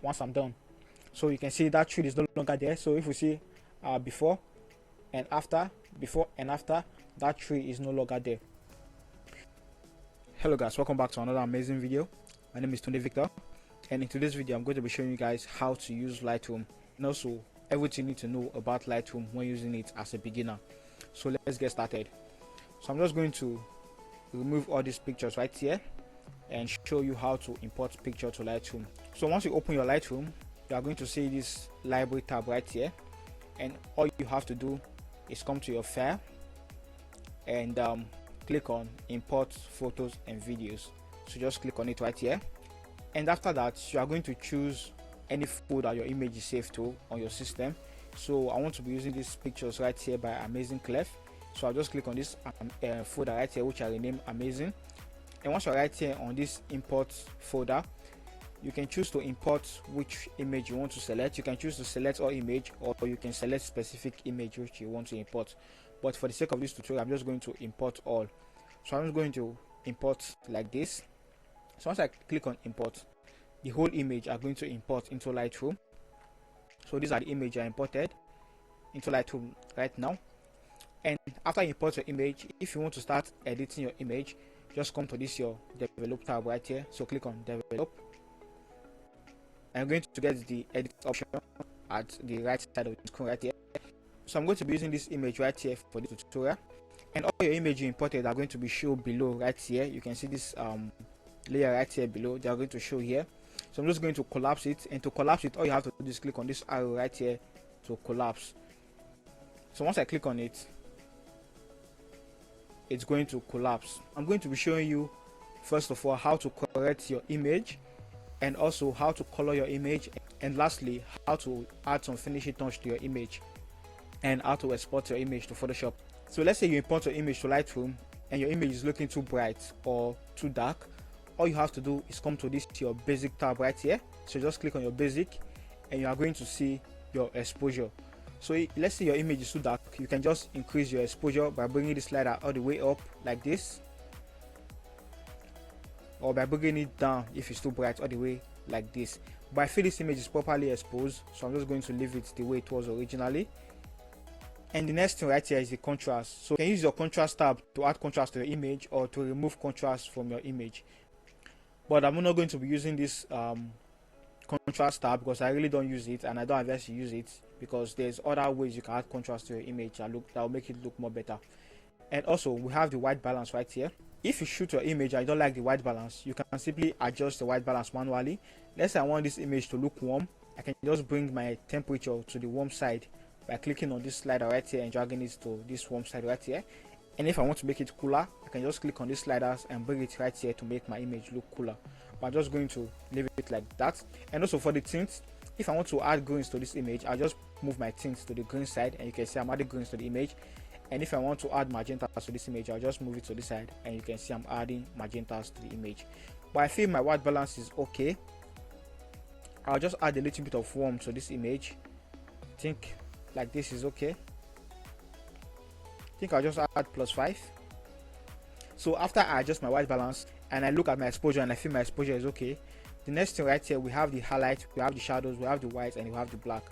once I'm done. So you can see that tree is no longer there. So if we see before and after, that tree is no longer there. Hello guys, welcome back to another amazing video. My name is Tunde Victor, and in today's video I'm going to be showing you guys how to use Lightroom and also everything you need to know about Lightroom when using it as a beginner. So let's get started. So I'm just going to remove all these pictures right here and show you how to import picture to Lightroom. So once you open your Lightroom, you are going to see this library tab right here, and all you have to do is come to your file and click on import photos and videos. So just click on it right here, and after that you are going to choose any folder your image is saved to on your system. So I want to be using these pictures right here by Amazing Klef, so I'll just click on this folder right here, which I rename Amazing. And once you're right here on this import folder, you can choose to import which image you want to select. You can choose to select all image, or you can select specific image which you want to import. But for the sake of this tutorial, I'm just going to import all. So I'm just going to import like this. So once I click on import, the whole image are going to import into Lightroom. So these are the image I imported into Lightroom right now. And after you import your image, if you want to start editing your image, just come to this your develop tab right here. So click on develop. I'm going to get the edit option at the right side of the screen right here. So I'm going to be using this image right here for this tutorial, and all your image you imported are going to be shown below right here. You can see this layer right here below. They are going to show here. So I'm just going to collapse it, and to collapse it, all you have to do is click on this arrow right here to collapse. So once I click on it, it's going to collapse. I'm going to be showing you first of all how to correct your image, and also how to color your image, and lastly how to add some finishing touch to your image, and how to export your image to Photoshop. So let's say you import your image to Lightroom and your image is looking too bright or too dark. All you have to do is come to this your basic tab right here. So just click on your basic, and you are going to see your exposure. So let's say your image is too dark, you can just increase your exposure by bringing the slider all the way up like this, or by bringing it down if it's too bright all the way like this. But I feel this image is properly exposed, so I'm just going to leave it the way it was originally. And the next thing right here is the contrast. So you can use your contrast tab to add contrast to your image or to remove contrast from your image. But I'm not going to be using this contrast tab because I really don't use it, and I don't advise you use it, because there's other ways you can add contrast to your image that will make it look more better. And also we have the white balance right here. If you shoot your image and you don't like the white balance, you can simply adjust the white balance manually. Let's say I want this image to look warm, I can just bring my temperature to the warm side by clicking on this slider right here and dragging it to this warm side right here. And if I want to make it cooler, I can just click on these sliders and bring it right here to make my image look cooler. But I'm just going to leave it like that. And also for the tints, if I want to add greens to this image, I'll just move my tints to the green side, and you can see I'm adding greens to the image. And if I want to add magentas to this image, I'll just move it to this side, and you can see I'm adding magentas to the image. But I feel my white balance is okay. I'll just add a little bit of warmth to this image. I think like this is okay. I think I'll just add +5. So after I adjust my white balance and I look at my exposure and I feel my exposure is okay, the next thing right here, we have the highlight, we have the shadows, we have the white, and we have the black.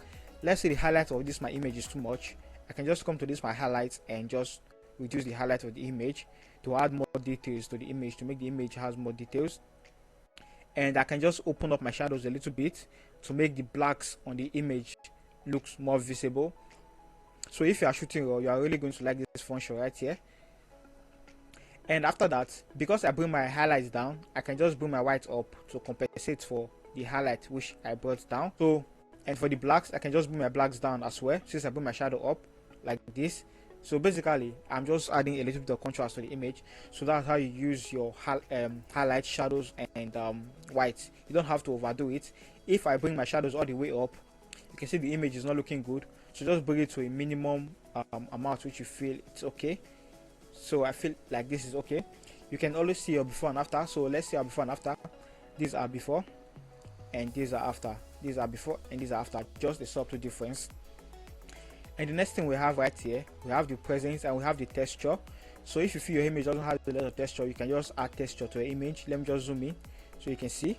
Let's say the highlight of this my image is too much. I can just come to this my highlights and just reduce the highlight of the image to add more details to the image, to make the image has more details. And I can just open up my shadows a little bit to make the blacks on the image looks more visible. So if you are shooting raw, you are really going to like this function right here. And after that, because I bring my highlights down, I can just bring my white up to compensate for the highlight which I brought down. So, and for the blacks, I can just bring my blacks down as well, since I bring my shadow up like this. So basically I'm just adding a little bit of contrast to the image. So that's how you use your highlight, shadows, and white. You don't have to overdo it. If I bring my shadows all the way up, you can see the image is not looking good, so just bring it to a minimum amount which you feel it's okay. So I feel like this is okay. You can always see your before and after. So let's see our before and after. These are before and these are after. These are before and these are after, just a subtle difference. And the next thing we have right here, we have the presence and we have the texture. So if you feel your image doesn't have a lot of texture, you can just add texture to your image. Let me just zoom in so you can see.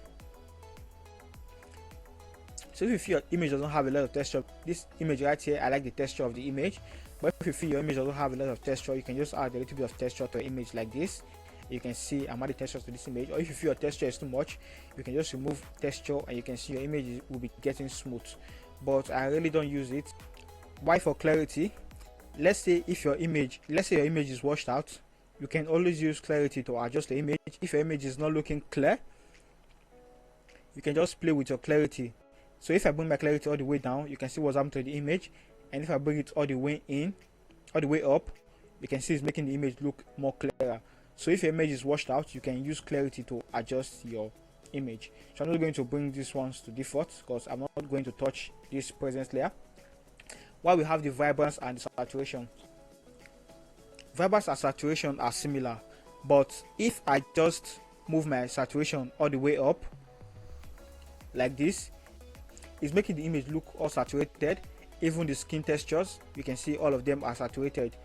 So if you feel your image doesn't have a lot of texture, this image right here, I like the texture of the image. But if you feel your image doesn't have a lot of texture, you can just add a little bit of texture to an image like this. You can see I'm adding texture to this image. Or if you feel your texture is too much, you can just remove texture and you can see your image will be getting smooth. But I really don't use it. Why? For clarity. Let's say your image is washed out, you can always use clarity to adjust the image. If your image is not looking clear, you can just play with your clarity. So if I bring my clarity all the way down, you can see what's happening to the image, and if I bring it all the way up, you can see it's making the image look more clearer. So if your image is washed out, you can use clarity to adjust your image. So I'm not going to bring these ones to default because I'm not going to touch this presence layer. While we have the vibrance and the saturation. Vibrance and saturation are similar, but if I just move my saturation all the way up like this, it's making the image look all saturated. Even the skin textures, you can see all of them are saturated.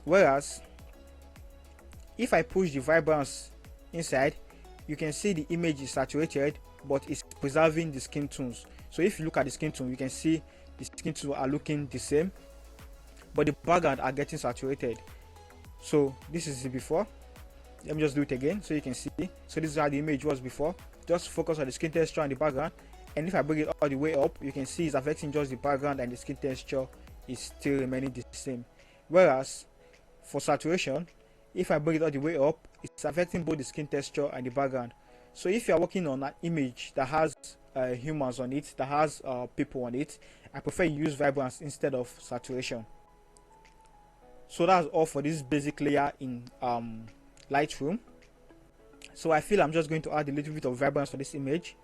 Whereas if I push the vibrance inside, you can see the image is saturated, but it's preserving the skin tones. So if you look at the skin tone, you can see the skin tones are looking the same, but the background are getting saturated. So this is the before. Let me just do it again so you can see. So this is how the image was before. Just focus on the skin texture and the background, and if I bring it all the way up, you can see it's affecting just the background and the skin texture is still remaining the same. Whereas for saturation, if I bring it all the way up, it's affecting both the skin texture and the background. So if you are working on an image that has humans on it, that has people on it, I prefer you use vibrance instead of saturation. So that's all for this basic layer in Lightroom. So I feel I'm just going to add a little bit of vibrance to this image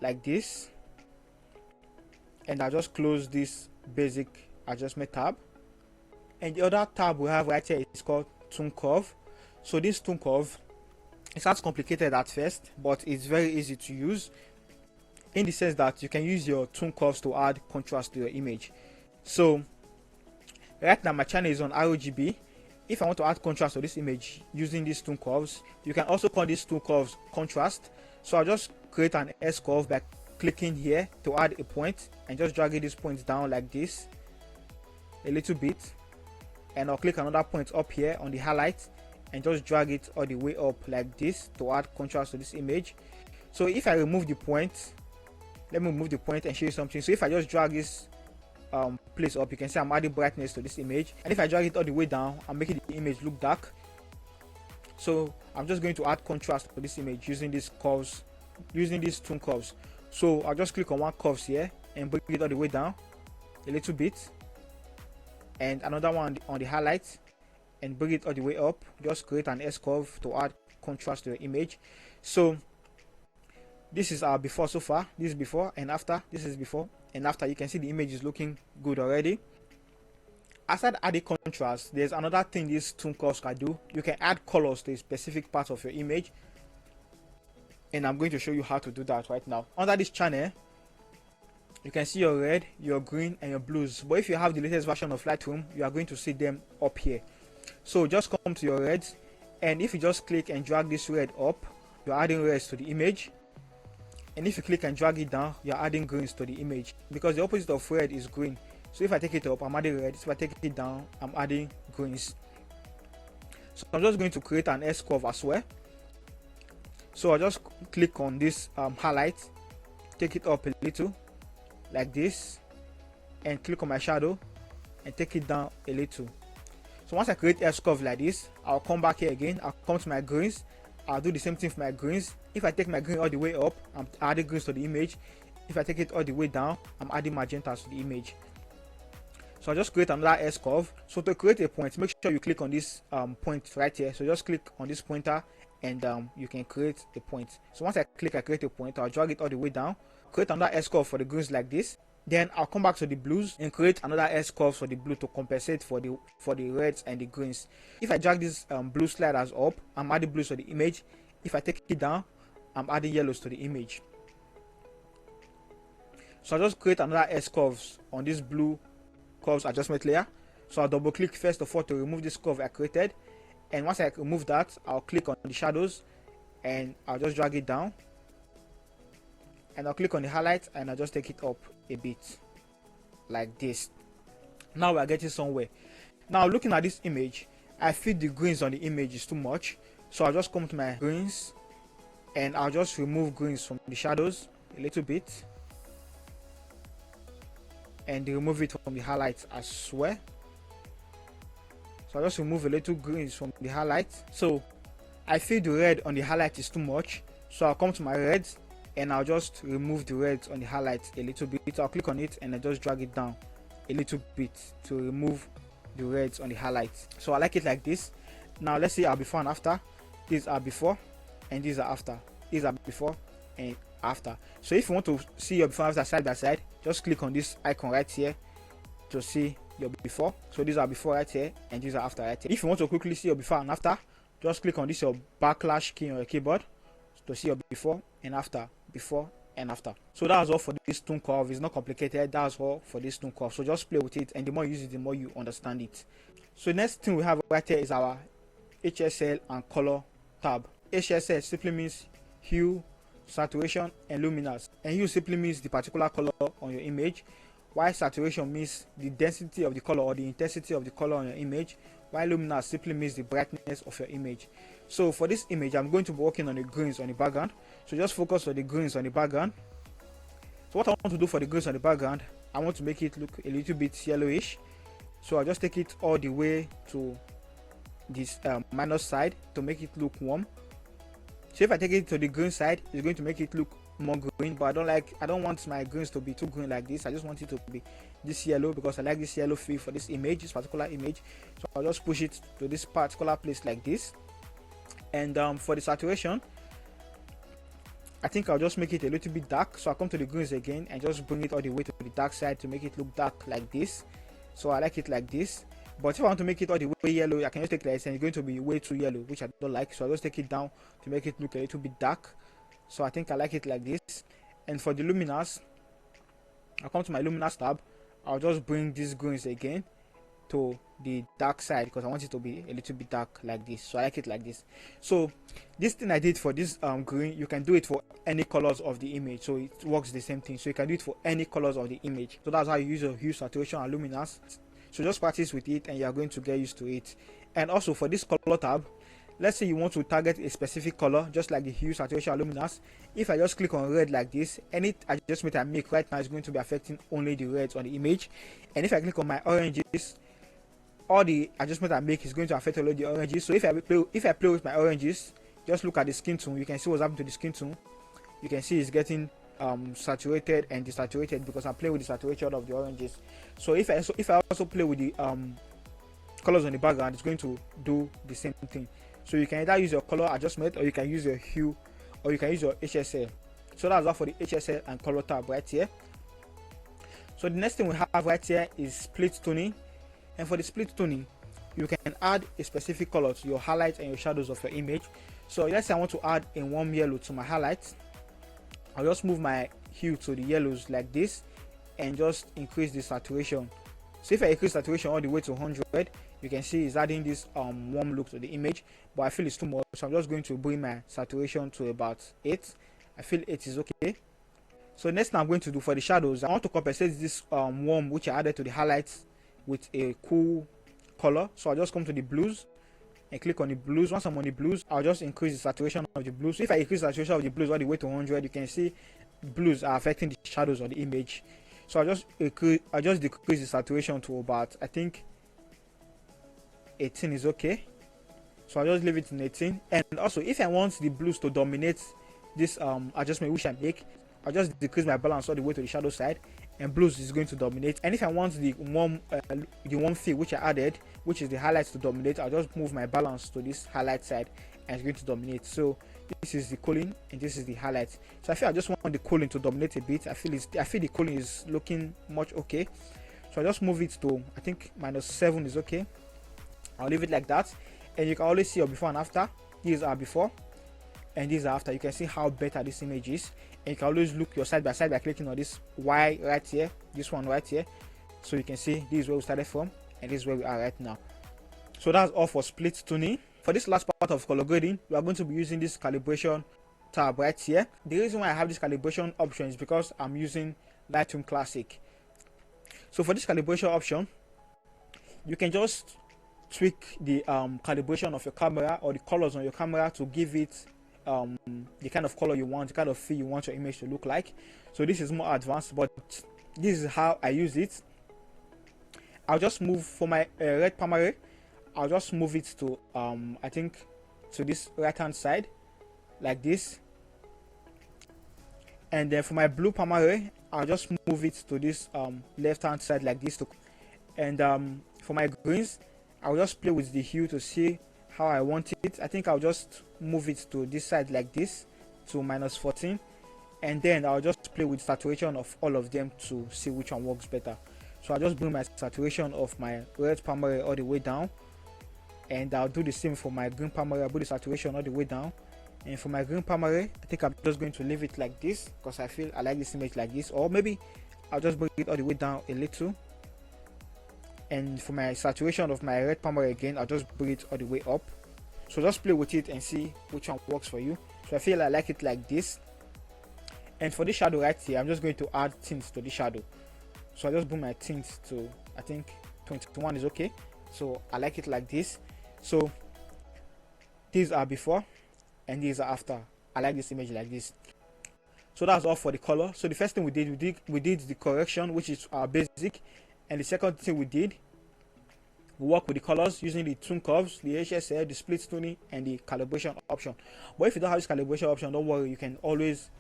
like this, and I'll just close this basic adjustment tab, and the other tab we have right here is called Tone Curve. So this Tone Curve, it sounds complicated at first, but it's very easy to use in the sense that you can use your tone curves to add contrast to your image. So right now my channel is on RGB. If I want to add contrast to this image using these tone curves, you can also call these tone curves contrast. So I'll just create an S curve by clicking here to add a point and just dragging this point down like this a little bit, and I'll click another point up here on the highlight and just drag it all the way up like this to add contrast to this image. So if I remove the point, let me remove the point and show you something. So if I just drag this place up, you can see I'm adding brightness to this image, and if I drag it all the way down, I'm making the image look dark. So I'm just going to add contrast to this image using these curves, using these tone curves. So I'll just click on one curve here and bring it all the way down a little bit, and another one on the highlight and bring it all the way up. Just create an S curve to add contrast to your image. So this is our before so far. This is before and after. This is before and after. You can see the image is looking good already. Aside adding contrast, there's another thing these tone curves can do. You can add colors to a specific part of your image, and I'm going to show you how to do that right now. Under this channel, you can see your red, your green, and your blues. But if you have the latest version of Lightroom, you are going to see them up here. So just come to your reds, and if you just click and drag this red up, you're adding reds to the image. And if you click and drag it down, you're adding greens to the image, because the opposite of red is green. So if I take it up, I'm adding red. If I take it down, I'm adding greens. So I'm just going to create an S curve as well. So I'll just click on this highlight, take it up a little like this, and click on my shadow and take it down a little. So once I create S curve like this, I'll come back here again. I'll come to my greens. I'll do the same thing for my greens. If I take my green all the way up, I'm adding greens to the image. If I take it all the way down, I'm adding magentas to the image. So I'll just create another S curve. So to create a point, make sure you click on this point right here. So just click on this pointer and you can create a point. So once I click, I create a point. I'll drag it all the way down, create another S curve for the greens like this. Then I'll come back to the blues and create another S curve for the blue to compensate for the reds and the greens. If I drag these blue sliders up, I'm adding blues to the image. If I take it down, I'm adding yellows to the image. So I'll just create another S curves on this blue curves adjustment layer. So I'll double click first of all to remove this curve I created, and once I remove that, I'll click on the shadows and I'll just drag it down and I'll click on the highlight and I'll just take it up a bit like this. Now we are getting somewhere. Now looking at this image, I feel the greens on the image is too much, so I'll just come to my greens and I'll just remove greens from the shadows a little bit and remove it from the highlights as well. So I'll just remove a little greens from the highlight. So I feel the red on the highlight is too much, so I'll come to my reds and I'll just remove the reds on the highlight a little bit. I'll click on it and I just drag it down a little bit to remove the reds on the highlights. So I like it like this. Now let's see our before and after. These are before and these are after. These are before and after. So if you want to see your before and after side by side, just click on this icon right here to see your before. So these are before right here and these are after right here. If you want to quickly see your before and after, just click on this your backlash key on your keyboard to see your before and after, before and after. So that's all for this tone curve. It's not complicated. That's all for this tone curve. So just play with it, and the more you use it, the more you understand it. So next thing we have right here is our HSL and color tab. HSL simply means hue, saturation and luminance, and hue simply means the particular color on your image, while saturation means the density of the color or the intensity of the color on your image, while luminance simply means the brightness of your image. So for this image, I'm going to be working on the greens on the background. So just focus on the greens on the background. So what I want to do for the greens on the background, I want to make it look a little bit yellowish. So I'll just take it all the way to this minus side to make it look warm. So if I take it to the green side, it's going to make it look more green, but I don't want my greens to be too green like this. I just want it to be this yellow because I like this yellow feel for this image, this particular image. So I'll just push it to this particular place like this. And for the saturation, I think I'll just make it a little bit dark. So I'll come to the greens again and just bring it all the way to the dark side to make it look dark like this. So I like it like this. But if I want to make it all the way yellow, I can just take this and it's going to be way too yellow, which I don't like. So I'll just take it down to make it look a little bit dark. So I think I like it like this. And for the luminance, I'll come to my luminance tab. I'll just bring these greens again to the dark side because I want it to be a little bit dark like this. So I like it like this. So this thing I did for this green, you can do it for any colors of the image, so it works the same thing. So you can do it for any colors of the image. So that's how you use your hue, saturation and luminance. So just practice with it and you are going to get used to it. And also for this color tab, let's say you want to target a specific color, just like the hue, saturation and luminance. If I just click on red like this, any adjustment I make right now is going to be affecting only the reds on the image. And if I click on my oranges, all the adjustment I make is going to affect all the oranges. So if I play with my oranges, just look at the skin tone. You can see what's happening to the skin tone. You can see it's getting saturated and desaturated because I'm playing with the saturation of the oranges. So if I also play with the colors on the background, it's going to do the same thing. So you can either use your color adjustment, or you can use your hue, or you can use your HSL. So that's all for the HSL and color tab right here. So the next thing we have right here is split toning. And for the split toning, you can add a specific color to your highlights and your shadows of your image. So let's say I want to add a warm yellow to my highlights. I'll just move my hue to the yellows like this and just increase the saturation. So if I increase saturation all the way to 100, you can see it's adding this warm look to the image, but I feel it's too much, so I'm just going to bring my saturation to about 8. I feel 8 is okay. So next thing I'm going to do for the shadows, I want to compensate this warm which I added to the highlights with a cool color. So I'll just come to the blues and click on the blues. Once I'm on the blues, I'll just increase the saturation of the blues. So if I increase the saturation of the blues all the way to 100, you can see blues are affecting the shadows of the image. So I just decrease the saturation to about, I think 18 is okay. So I'll just leave it in 18. And also if I want the blues to dominate this adjustment which I make, I'll just decrease my balance all the way to the shadow side, and blues is going to dominate. And if I want the warm feel which I added, which is the highlights, to dominate, I'll just move my balance to this highlight side and it's going to dominate. So this is the cooling and this is the highlights. So I feel I just want the cooling to dominate a bit. I feel the cooling is looking much okay. So I just move it to, I think -7 is okay. I'll leave it like that, and you can always see your before and after. These are before and these are after. You can see how better this image is, and you can always look your side by side by clicking on this Y right here, this one right here. So you can see this is where we started from and this is where we are right now. So that's all for split tuning. For this last part of color grading, we are going to be using this calibration tab right here. The reason why I have this calibration option is because I'm using Lightroom Classic. So for this calibration option, you can just tweak the calibration of your camera or the colors on your camera to give it the kind of color you want, the kind of feel you want your image to look like. So this is more advanced, but this is how I use it. I'll just move for my red primary. I'll just move it to I think to this right hand side like this, and then for my blue primary, I'll just move it to this left hand side like this, and for my greens, I'll just play with the hue to see how I want it. I think I'll just move it to this side like this, to -14, and then I'll just play with saturation of all of them to see which one works better. So I'll just bring my saturation of my red primary all the way down, and I'll do the same for my green primary. I'll put the saturation all the way down, and for my green primary, I think I'm just going to leave it like this because I feel I like this image like this, or maybe I'll just bring it all the way down a little. And for my saturation of my red primary again, I'll just bring it all the way up. So just play with it and see which one works for you. So I feel I like it like this. And for the shadow right here, I'm just going to add tints to the shadow. So I just bring my tints to, I think 21 is okay. So I like it like this. So these are before and these are after. I like this image like this. So that's all for the color. So the first thing we did the correction, which is our basic. And the second thing we did, we work with the colors using the tune curves, the HSL, the split tuning, and the calibration option. But if you don't have this calibration option, don't worry, you can always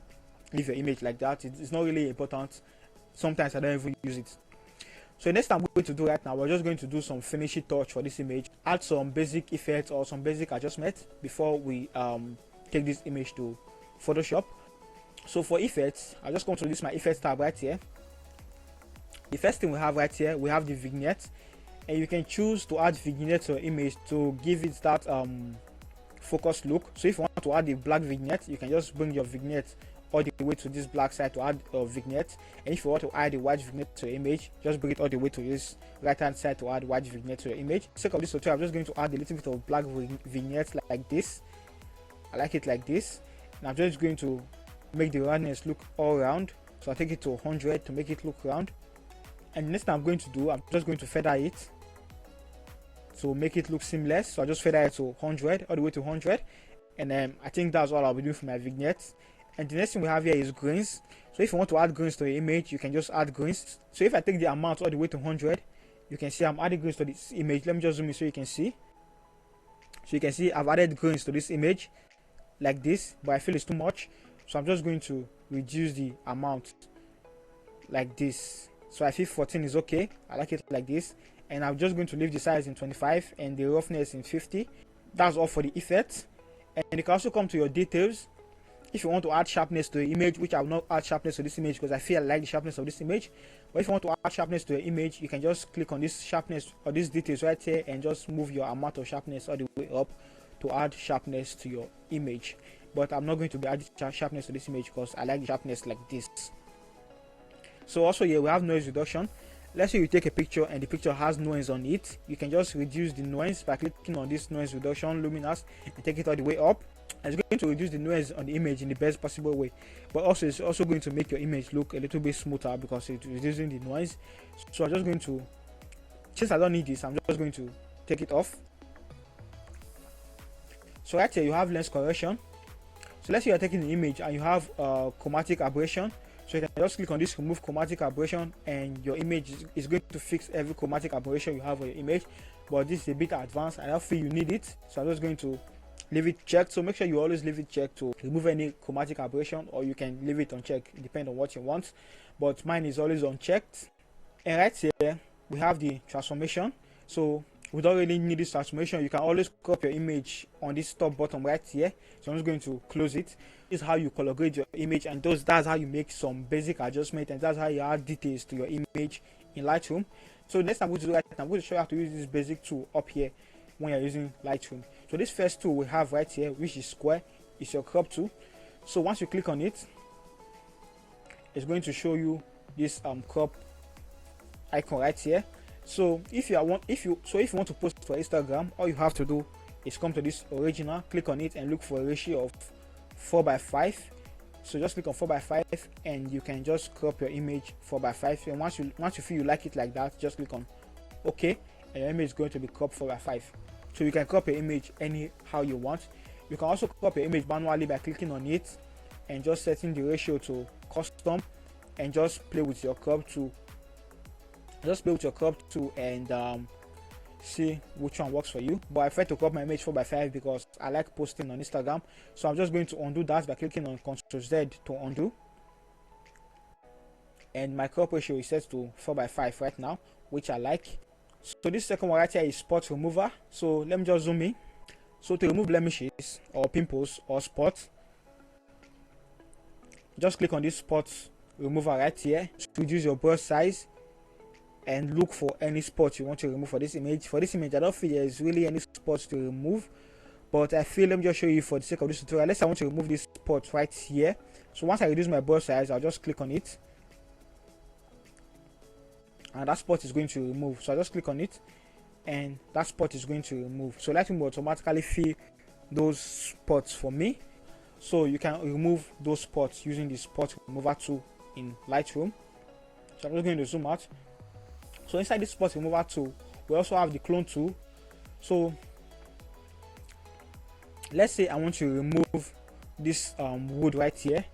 leave your image like that. It's not really important. Sometimes I don't even use it. So next I'm going to do right now, we're just going to do some finishing touch for this image, add some basic effects or some basic adjustments before we take this image to Photoshop. So for effects, I'll just come to this my effects tab right here. The first thing we have right here, we have the vignette, and you can choose to add vignette to your image to give it that focused look. So if you want to add the black vignette, you can just bring your vignette all the way to this black side to add a vignette, and if you want to add the white vignette to your image, just bring it all the way to this right hand side to add white vignette to your image. For the sake of this tutorial, I'm just going to add a little bit of black vignette like this. I like it like this, and I'm just going to make the roundness look all round. So I take it to 100 to make it look round. And the next thing I'm going to do, I'm just going to feather it to make it look seamless. So I just feather it to 100, all the way to 100, and I think that's all I'll be doing for my vignette. And the next thing we have here is greens. So if you want to add greens to your image, you can just add greens. So if I take the amount all the way to 100, you can see I'm adding greens to this image. Let me just zoom in so you can see. So you can see I've added greens to this image like this, but I feel it's too much. So I'm just going to reduce the amount like this. So I feel 14 is okay. I like it like this, and I'm just going to leave the size in 25 and the roughness in 50. That's all for the effect. And you can also come to your details. If you want to add sharpness to the image, which I will not add sharpness to this image because I feel I like the sharpness of this image, but if you want to add sharpness to your image, you can just click on this sharpness or these details right here and just move your amount of sharpness all the way up to add sharpness to your image. But I'm not going to be adding sharpness to this image because I like the sharpness like this. So also here we have noise reduction. Let's say you take a picture and the picture has noise on it. You can just reduce the noise by clicking on this noise reduction luminance and take it all the way up. And it's going to reduce the noise on the image in the best possible way. But also it's also going to make your image look a little bit smoother because it's reducing the noise. So I'm just going to, since I don't need this, I'm just going to take it off. So right here you have lens correction. So let's say you're taking the image and you have chromatic aberration. So you can just click on this remove chromatic aberration and your image is going to fix every chromatic aberration you have on your image. But this is a bit advanced. I don't feel you need it. So I'm just going to leave it checked. So make sure you always leave it checked to remove any chromatic aberration, or you can leave it unchecked depending on what you want. But mine is always unchecked. And right here we have the transformation. So we don't really need this transformation. You can always crop your image on this top bottom right here. So I'm just going to close it. This is how you color grade your image, and that's how you make some basic adjustment, and that's how you add details to your image in Lightroom. So next I'm going to do right now, I'm going to show you how to use this basic tool up here when you're using Lightroom. So this first tool we have right here, which is square, is your crop tool. So once you click on it, it's going to show you this crop icon right here. So if you want to post for Instagram, all you have to do is come to this original, click on it, and look for a ratio of 4:5. So just click on 4:5 and you can just crop your image 4:5. And once you feel you like it like that, just click on OK, and your image is going to be cropped 4:5. So you can crop your image anyhow you want. You can also crop your image manually by clicking on it and just setting the ratio to custom and just play with your crop tool. And see which one works for you. But I prefer to crop my image 4:5 because I like posting on Instagram. So I'm just going to undo that by clicking on Ctrl Z to undo. And my crop ratio is set to 4:5 right now, which I like. So this second one right here is spot remover. So let me just zoom in. So to remove blemishes or pimples or spots, just click on this spot remover right here to reduce your brush size and look for any spot you want to remove for this image. For this image, I don't feel there's really any spots to remove, but I feel, let me just show you for the sake of this tutorial. Let's say I want to remove this spot right here. So once I reduce my brush size, I'll just click on it and that spot is going to remove. So I just click on it and that spot is going to remove. So Lightroom will automatically fill those spots for me. So you can remove those spots using the spot remover tool in Lightroom. So I'm just going to zoom out. So inside this spot remover tool, we also have the clone tool. So let's say I want to remove this wood right here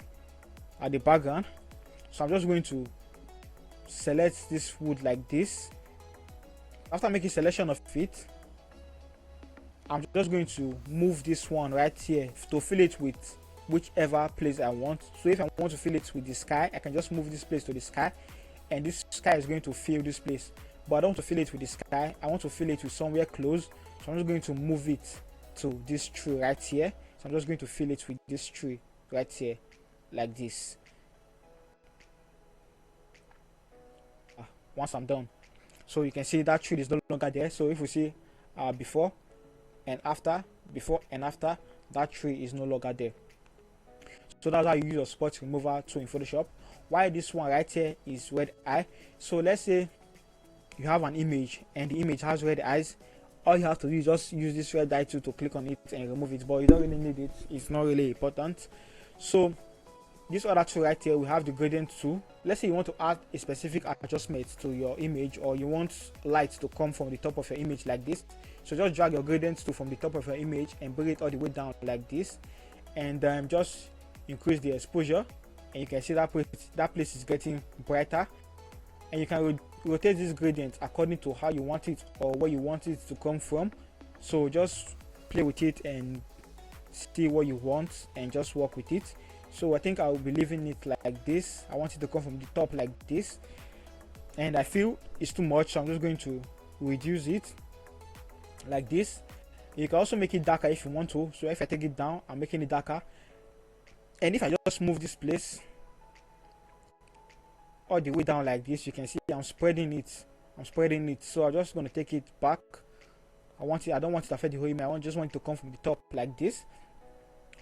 at the background. So I'm just going to select this wood like this. After making selection of it, I'm just going to move this one right here to fill it with whichever place I want. So if I want to fill it with the sky, I can just move this place to the sky and this sky is going to fill this place. But I don't want to fill it with the sky, I want to fill it with somewhere close. So I'm just going to move it to this tree right here. So I'm just going to fill it with this tree right here like this. Once I'm done, so you can see that tree is no longer there. So if we see before and after, that tree is no longer there. So that's how you use your spot remover tool in Photoshop. Why this one right here is red eye. So let's say you have an image and the image has red eyes. All you have to do is just use this red eye tool to click on it and remove it, but you don't really need it. It's not really important. So this other tool right here, we have the gradient tool. Let's say you want to add a specific adjustment to your image, or you want light to come from the top of your image like this. So just drag your gradient tool from the top of your image and bring it all the way down like this, and just increase the exposure, and you can see that place is getting brighter. And you can rotate this gradient according to how you want it or where you want it to come from. So just play with it and see what you want and just work with it. So I think I will be leaving it like this. I want it to come from the top like this, and I feel it's too much, so I'm just going to reduce it like this. You can also make it darker if you want to. So if I take it down, I'm making it darker, and if I just move this place all the way down like this, you can see I'm spreading it. So I'm just going to take it back. I don't want it to affect the whole image. I just want it to come from the top like this.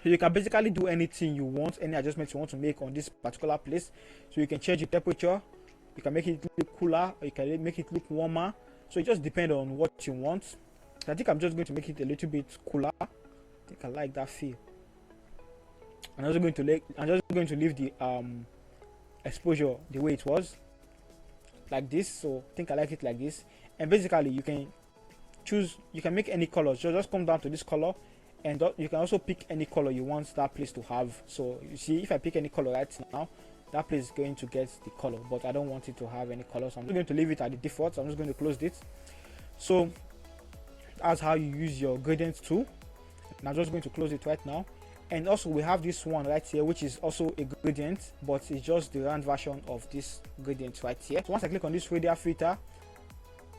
So you can basically do anything you want, any adjustments you want to make on this particular place. So you can change the temperature, you can make it look cooler, or you can make it look warmer. So it just depends on what you want. So I think I'm just going to make it a little bit cooler. I think I like that feel. I'm just going to leave the exposure the way it was like this. So I think I like it like this. And basically you can make any color. So just come down to this color, and you can also pick any color you want that place to have. So you see, if I pick any color right now, that place is going to get the color, but I don't want it to have any color, so I'm just going to leave it at the default. So I'm just going to close it. So that's how you use your gradient tool, and I'm just going to close it right now. And also we have this one right here, which is also a gradient, but it's just the round version of this gradient right here. So once I click on this radial filter,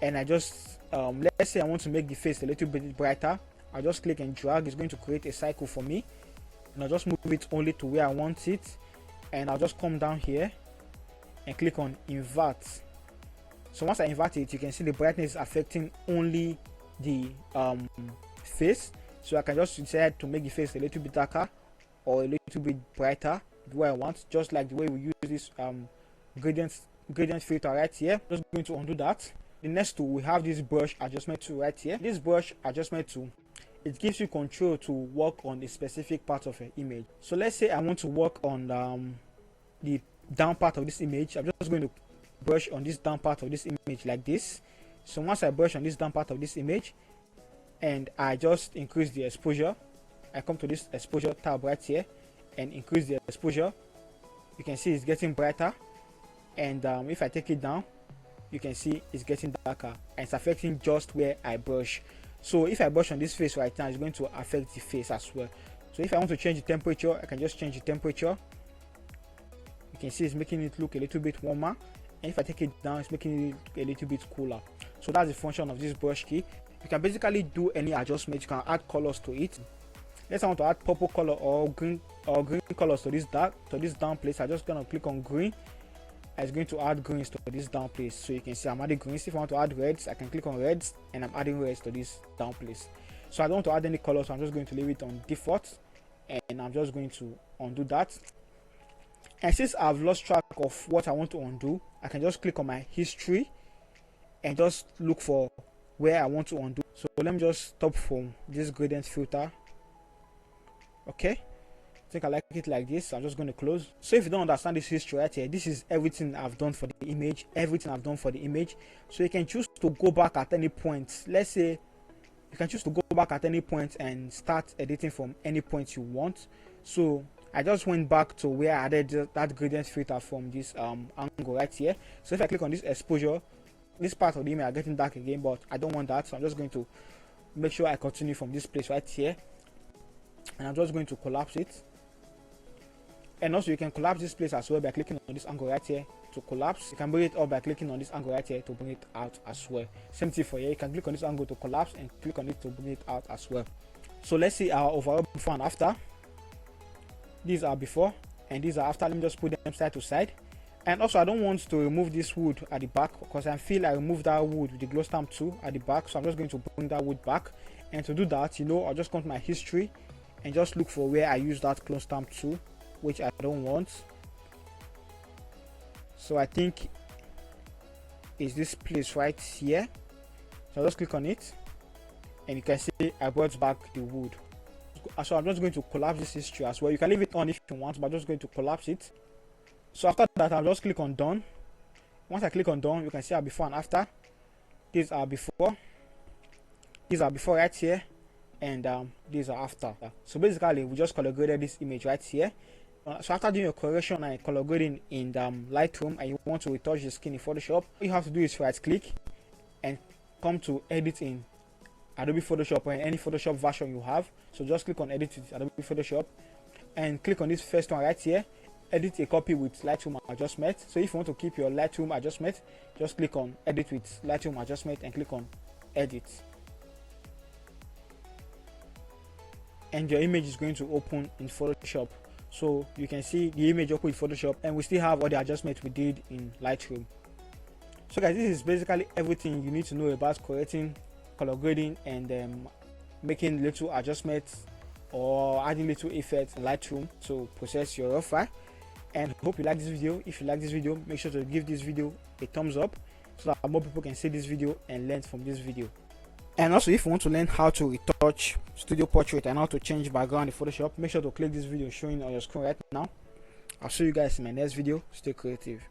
and I just let's say I want to make the face a little bit brighter, I'll just click and drag. It's going to create a cycle for me, and I'll just move it only to where I want it, and I'll just come down here and click on invert. So once I invert it, you can see the brightness affecting only the face. So I can just decide to make the face a little bit darker or a little bit brighter the way I want, just like the way we use this gradient filter right here. Just going to undo that. The next tool, we have this brush adjustment tool right here. This brush adjustment tool it gives you control to work on a specific part of an image. So let's say I want to work on the down part of this image. I'm just going to brush on this down part of this image like this. So once I brush on this down part of this image and I just increase the exposure, I come to this exposure tab right here and increase the exposure, you can see it's getting brighter. And if I take it down, you can see it's getting darker, and it's affecting just where I brush. So if I brush on this face right now, it's going to affect the face as well. So if I want to change the temperature, I can just change the temperature. You can see it's making it look a little bit warmer, and if I take it down, it's making it look a little bit cooler. So that's the function of this brush key. You can basically do any adjustment. You can add colors to it. Let's say I want to add purple color or green colors to this down place. I'm just gonna click on green. It's going to add greens to this down place. So you can see I'm adding greens. If I want to add reds, I can click on reds and I'm adding reds to this down place. So I don't want to add any colors, so I'm just going to leave it on default, and I'm just going to undo that. And since I've lost track of what I want to undo, I can just click on my history and just look for where I want to undo. So let me just stop from this gradient filter. Okay, I think I like it like this. I'm just going to close. So if you don't understand this history right here, this is everything I've done for the image, So you can choose to go back at any point. Let's say you can choose to go back at any point and start editing from any point you want. So I just went back to where I added that gradient filter from this angle right here. So if I click on this exposure, this part of the image are getting dark again, but I don't want that, so I'm just going to make sure I continue from this place right here, and I'm just going to collapse it. And also you can collapse this place as well by clicking on this angle right here to collapse. You can bring it up by clicking on this angle right here to bring it out as well. Same thing for here. You can click on this angle to collapse and click on it to bring it out as well. So let's see our overall before and after. These are before and these are after. Let me just put them side to side. And also I don't want to remove this wood at the back because I feel I removed that wood with the glow stamp tool at the back. So I'm just going to bring that wood back. And to do that, I'll just come to my history and just look for where I use that glow stamp tool, which I don't want. So I think it's this place right here. So I'll just click on it and you can see I brought back the wood. So I'm just going to collapse this history as well. You can leave it on if you want, but I'm just going to collapse it. So after that, I'll just click on done. Once I click on done, you can see our before and after. These are before right here, and these are after. So basically we just color graded this image right here. So after doing your correction and color grading in Lightroom, and you want to retouch the skin in Photoshop, all you have to do is right click and come to edit in Adobe Photoshop or in any Photoshop version you have. So just click on edit with Adobe Photoshop and click on this first one right here, edit a copy with Lightroom adjustment. So if you want to keep your Lightroom adjustment, just click on edit with Lightroom adjustment and click on edit, and your image is going to open in Photoshop. So you can see the image open in Photoshop, and we still have all the adjustments we did in Lightroom. So guys, this is basically everything you need to know about correcting, color grading, and making little adjustments or adding little effects in Lightroom to process your raw file. And hope you like this video. If you like this video, make sure to give this video a thumbs up so that more people can see this video and learn from this video. And also, if you want to learn how to retouch studio portrait and how to change background in Photoshop, make sure to click this video showing on your screen right now. I'll see you guys in my next video. Stay creative.